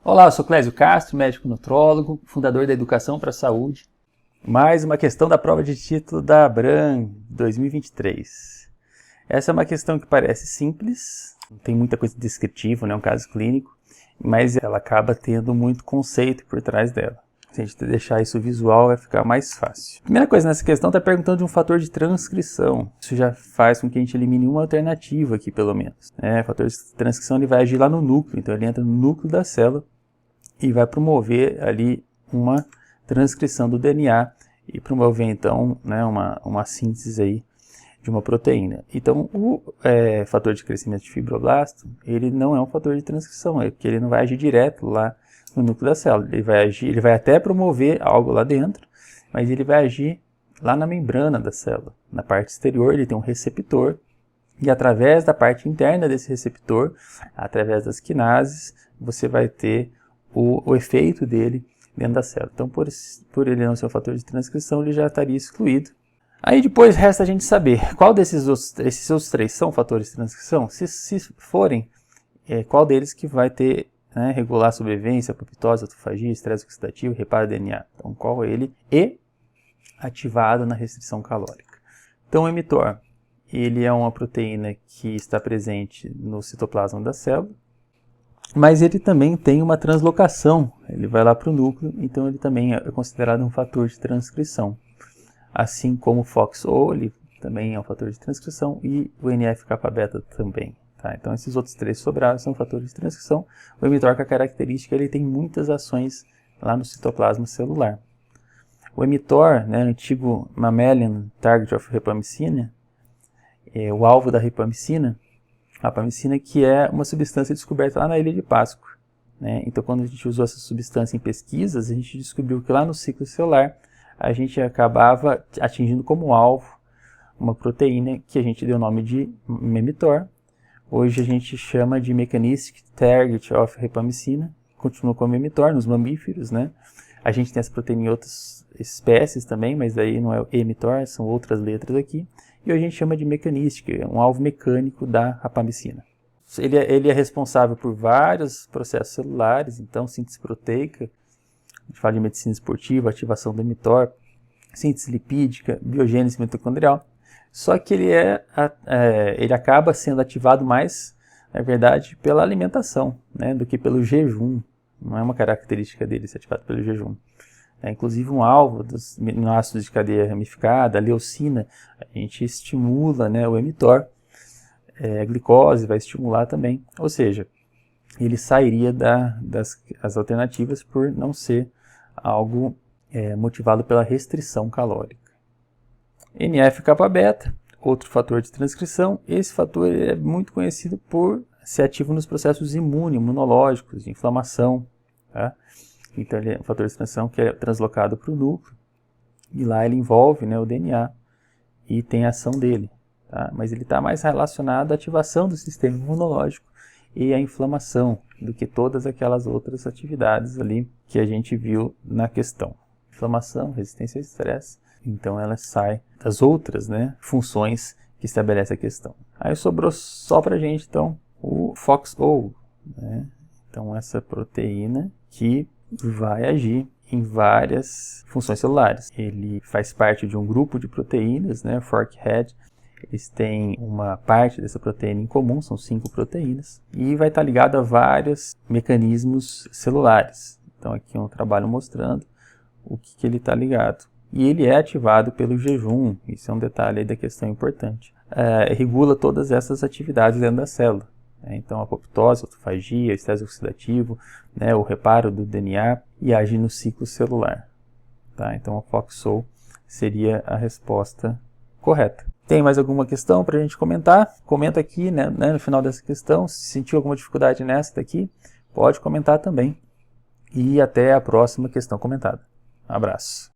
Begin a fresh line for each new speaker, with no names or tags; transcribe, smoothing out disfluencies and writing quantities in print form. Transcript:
Olá, eu sou Clésio Castro, médico nutrólogo, fundador da Educação para a Saúde. Mais uma questão da prova de título da ABRAM 2023. Essa é uma questão que parece simples, não tem muita coisa descritiva, não é um caso clínico, mas ela acaba tendo muito conceito por trás dela. Se a gente deixar isso visual, vai ficar mais fácil. Primeira coisa nessa questão está perguntando de um fator de transcrição. Isso já faz com que a gente elimine uma alternativa aqui, pelo menos. O fator de transcrição ele vai agir lá no núcleo, então ele entra no núcleo da célula e vai promover ali uma transcrição do DNA e promover então uma síntese aí de uma proteína. Então o fator de crescimento de fibroblasto, ele não é um fator de transcrição, porque ele não vai agir direto lá no núcleo da célula. Ele vai até promover algo lá dentro, mas ele vai agir lá na membrana da célula. Na parte exterior ele tem um receptor e através da parte interna desse receptor, através das quinases, você vai ter o efeito dele dentro da célula. Então, por ele não ser um fator de transcrição, ele já estaria excluído. Aí depois resta a gente saber qual esses outros três são fatores de transcrição. Se forem, qual deles que vai ter regular a sobrevivência, apoptose, autofagia, estresse oxidativo, reparo do DNA. Então, qual ele e ativado na restrição calórica. Então, o mTOR, ele é uma proteína que está presente no citoplasma da célula, mas ele também tem uma translocação, ele vai lá para o núcleo, então ele também é considerado um fator de transcrição. Assim como o FOXO, ele também é um fator de transcrição, e o NF-kappa-beta também. Tá? Então esses outros três sobrados são fatores de transcrição. O mTOR, com a característica, ele tem muitas ações lá no citoplasma celular. O mTOR, antigo Mammalian Target of Ripamicina, o alvo da ripamicina, a rapamicina, que é uma substância descoberta lá na Ilha de Páscoa. Então, quando a gente usou essa substância em pesquisas, a gente descobriu que lá no ciclo celular, a gente acabava atingindo como alvo uma proteína que a gente deu o nome de mTOR. Hoje a gente chama de Mechanistic Target of Ripamicina, continua com mTOR nos mamíferos, A gente tem essa proteína em outras espécies também, mas aí não é o mTOR, são outras letras aqui. E hoje a gente chama de mecanístic, um alvo mecânico da rapamicina. Ele é responsável por vários processos celulares, então síntese proteica, a gente fala de medicina esportiva, ativação do mTOR, síntese lipídica, biogênese mitocondrial. Só que ele acaba sendo ativado mais, na verdade, pela alimentação, do que pelo jejum. Não é uma característica dele ser ativado pelo jejum. Inclusive um alvo dos aminoácidos de cadeia ramificada, a leucina, a gente estimula o mTOR, a glicose vai estimular também, ou seja, ele sairia das alternativas por não ser algo motivado pela restrição calórica. NF-kappa-beta, outro fator de transcrição, esse fator é muito conhecido por ser ativo nos processos imunológicos, de inflamação, tá? Então ele é um fator de transcrição que é translocado para o núcleo e lá ele envolve o DNA e tem a ação dele, tá? Mas ele está mais relacionado à ativação do sistema imunológico e à inflamação do que todas aquelas outras atividades ali que a gente viu na questão. Inflamação, resistência ao estresse, então ela sai das outras funções que estabelece a questão. Aí sobrou só para a gente então o FOXO, então essa proteína que vai agir em várias funções celulares. Ele faz parte de um grupo de proteínas, Forkhead. Eles têm uma parte dessa proteína em comum, são 5 proteínas, e vai estar ligado a vários mecanismos celulares. Então aqui é um trabalho mostrando o que ele está ligado. E ele é ativado pelo jejum, isso é um detalhe aí da questão importante. Regula todas essas atividades dentro da célula. Então, a apoptose, a autofagia, o estresse oxidativo, o reparo do DNA e age no ciclo celular. Tá? Então, a FOXO seria a resposta correta. Tem mais alguma questão para a gente comentar? Comenta aqui no final dessa questão. Se sentiu alguma dificuldade nessa daqui, pode comentar também. E até a próxima questão comentada. Um abraço.